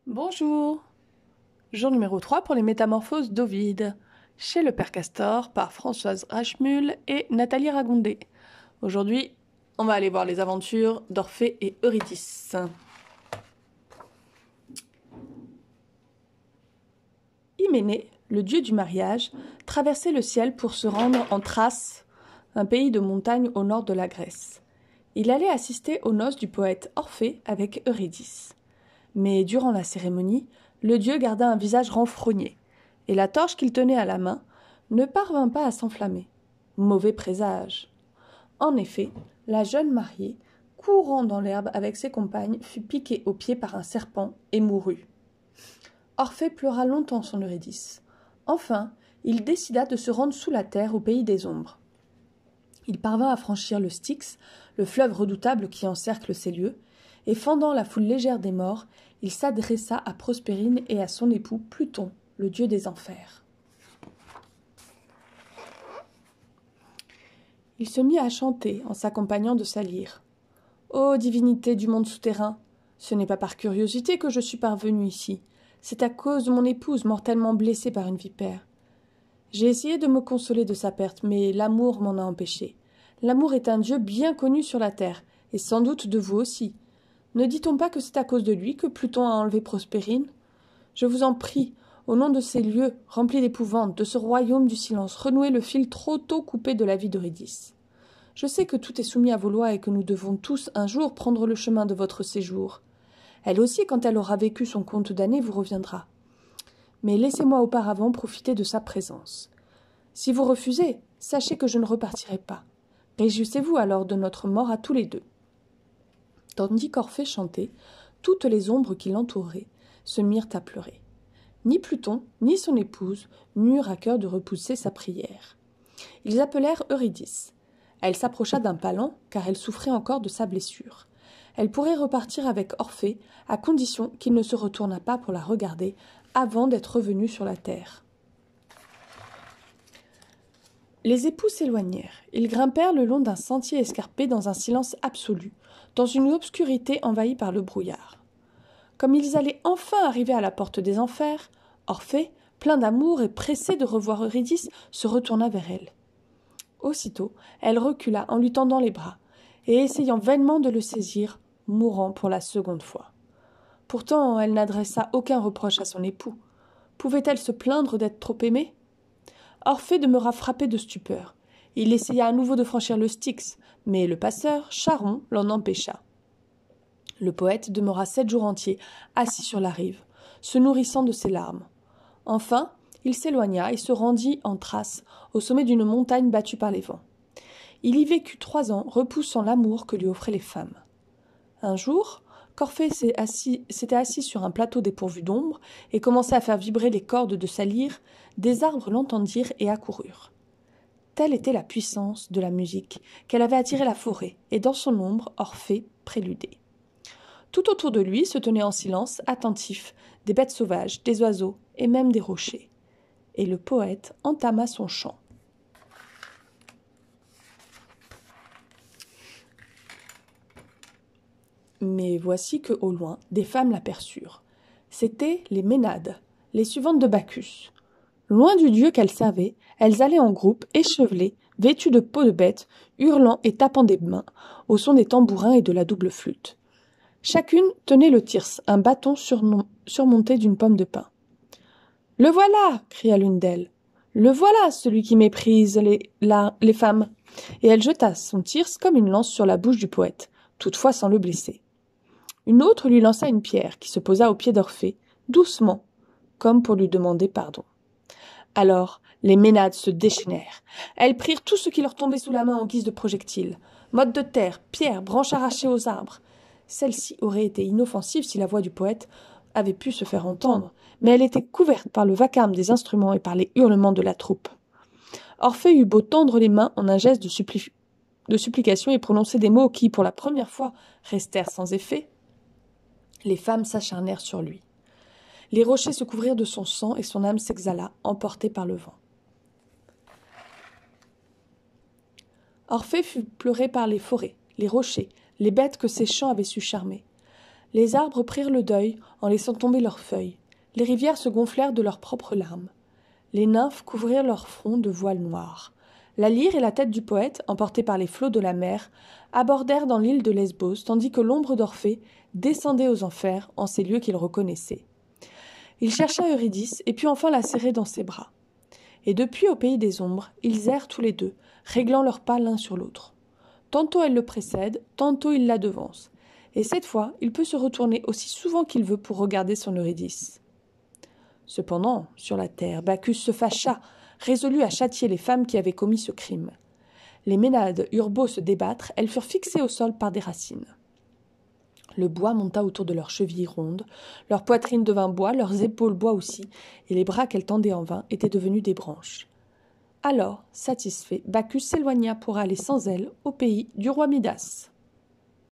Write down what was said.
Bonjour. Jour numéro 3 pour les métamorphoses d'Ovide, chez le Père Castor par Françoise Rachemul et Nathalie Ragondé. Aujourd'hui, on va aller voir les aventures d'Orphée et Eurydice. Hyménée, le dieu du mariage, traversait le ciel pour se rendre en Thrace, un pays de montagne au nord de la Grèce. Il allait assister aux noces du poète Orphée avec Eurydice. Mais durant la cérémonie, le dieu garda un visage renfrogné, et la torche qu'il tenait à la main ne parvint pas à s'enflammer. Mauvais présage. En effet, la jeune mariée, courant dans l'herbe avec ses compagnes, fut piquée au pied par un serpent et mourut. Orphée pleura longtemps son Eurydice. Enfin, il décida de se rendre sous la terre au pays des ombres. Il parvint à franchir le Styx, le fleuve redoutable qui encercle ces lieux, et fendant la foule légère des morts, il s'adressa à Prospérine et à son époux Pluton, le dieu des enfers. Il se mit à chanter en s'accompagnant de sa lyre. « Ô divinité du monde souterrain, ce n'est pas par curiosité que je suis parvenu ici, c'est à cause de mon épouse mortellement blessée par une vipère. J'ai essayé de me consoler de sa perte, mais l'amour m'en a empêché. L'amour est un dieu bien connu sur la terre, et sans doute de vous aussi. Ne dit-on pas que c'est à cause de lui que Pluton a enlevé Prospérine? Je vous en prie, au nom de ces lieux remplis d'épouvante, de ce royaume du silence, renouez le fil trop tôt coupé de la vie d'Eurydice. Je sais que tout est soumis à vos lois et que nous devons tous un jour prendre le chemin de votre séjour. Elle aussi, quand elle aura vécu son compte d'années, vous reviendra. Mais laissez-moi auparavant profiter de sa présence. Si vous refusez, sachez que je ne repartirai pas. Réjouissez-vous alors de notre mort à tous les deux. » Tandis qu'Orphée chantait, toutes les ombres qui l'entouraient se mirent à pleurer. Ni Pluton, ni son épouse n'eurent à cœur de repousser sa prière. Ils appelèrent Eurydice. Elle s'approcha d'un palan, car elle souffrait encore de sa blessure. Elle pourrait repartir avec Orphée, à condition qu'il ne se retournât pas pour la regarder avant d'être revenu sur la terre. Les époux s'éloignèrent. Ils grimpèrent le long d'un sentier escarpé dans un silence absolu, dans une obscurité envahie par le brouillard. Comme ils allaient enfin arriver à la porte des enfers, Orphée, plein d'amour et pressé de revoir Eurydice, se retourna vers elle. Aussitôt, elle recula en lui tendant les bras, et essayant vainement de le saisir, mourant pour la seconde fois. Pourtant, elle n'adressa aucun reproche à son époux. Pouvait-elle se plaindre d'être trop aimée? Orphée demeura frappé de stupeur. Il essaya à nouveau de franchir le Styx, mais le passeur, Charon, l'en empêcha. Le poète demeura 7 jours entiers, assis sur la rive, se nourrissant de ses larmes. Enfin, il s'éloigna et se rendit en Thrace, au sommet d'une montagne battue par les vents. Il y vécut 3 ans, repoussant l'amour que lui offraient les femmes. Un jour, qu'Orphée s'était assis sur un plateau dépourvu d'ombre et commençait à faire vibrer les cordes de sa lyre, des arbres l'entendirent et accoururent. Telle était la puissance de la musique qu'elle avait attiré la forêt, et dans son ombre, Orphée préludait. Tout autour de lui se tenaient en silence, attentifs, des bêtes sauvages, des oiseaux et même des rochers. Et le poète entama son chant. Mais voici que, au loin, des femmes l'aperçurent. C'étaient les Ménades, les suivantes de Bacchus. Loin du dieu qu'elles servaient, elles allaient en groupe, échevelées, vêtues de peaux de bêtes, hurlant et tapant des mains, au son des tambourins et de la double flûte. Chacune tenait le thyrse, un bâton surmonté d'une pomme de pin. « Le voilà !» cria l'une d'elles. « Le voilà, celui qui méprise les femmes !» Et elle jeta son thyrse comme une lance sur la bouche du poète, toutefois sans le blesser. Une autre lui lança une pierre qui se posa au pied d'Orphée, doucement, comme pour lui demander pardon. Alors, les Ménades se déchaînèrent. Elles prirent tout ce qui leur tombait sous la main en guise de projectiles. Mottes de terre, pierres, branches arrachées aux arbres. Celle-ci aurait été inoffensive si la voix du poète avait pu se faire entendre, mais elle était couverte par le vacarme des instruments et par les hurlements de la troupe. Orphée eut beau tendre les mains en un geste de supplication et prononcer des mots qui, pour la première fois, restèrent sans effet, les femmes s'acharnèrent sur lui. Les rochers se couvrirent de son sang et son âme s'exhala, emportée par le vent. Orphée fut pleuré par les forêts, les rochers, les bêtes que ses chants avaient su charmer. Les arbres prirent le deuil en laissant tomber leurs feuilles. Les rivières se gonflèrent de leurs propres larmes. Les nymphes couvrirent leurs fronts de voiles noirs. La lyre et la tête du poète, emportés par les flots de la mer, abordèrent dans l'île de Lesbos, tandis que l'ombre d'Orphée descendait aux enfers en ces lieux qu'il reconnaissait. Il chercha Eurydice et put enfin la serrer dans ses bras. Et depuis au pays des ombres, ils errent tous les deux, réglant leurs pas l'un sur l'autre. Tantôt elle le précède, tantôt il la devance. Et cette fois, il peut se retourner aussi souvent qu'il veut pour regarder son Eurydice. Cependant, sur la terre, Bacchus se fâcha, résolu à châtier les femmes qui avaient commis ce crime. Les Ménades eurent beau se débattre, elles furent fixées au sol par des racines. Le bois monta autour de leurs chevilles rondes, leur poitrine devint bois, leurs épaules bois aussi, et les bras qu'elles tendaient en vain étaient devenus des branches. Alors, satisfait, Bacchus s'éloigna pour aller sans elle au pays du roi Midas.